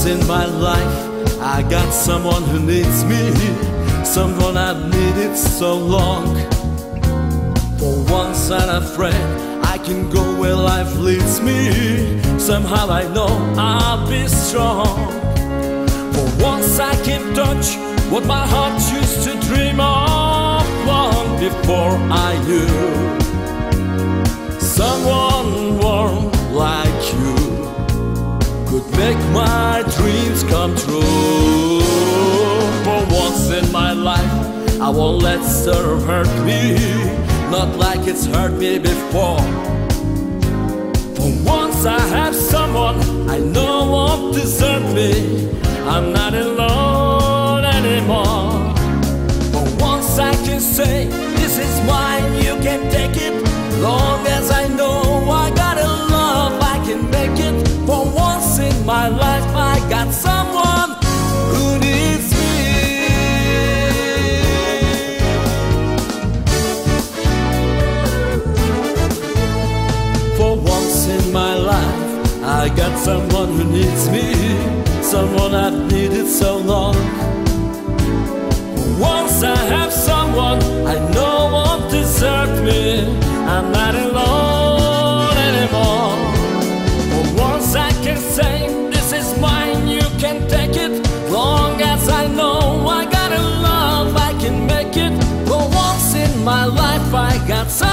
in my life I got someone who needs me, someone I've needed so long. For once I'm afraid I can go where life leads me. Somehow I know I'll be strong. For once I can touch what my heart used to dream of long before I knew someone warm like you could make my dreams come true. For once in my life I won't let sorrow hurt me, not like it's hurt me before. For once I have someone I know won't desert me. I'm not alone anymore. For once I can say, this is mine, you can take it. Long as I know I got a love, I can make it. For once in my life I got someone who needs me. For once in my life I got someone who needs me, someone I've needed so long. Once I have someone I know won't desert me. I'm not alone anymore. For once I can say, this is mine, you can take it. Long as I know I got a love, I can make it. For once in my life I got someone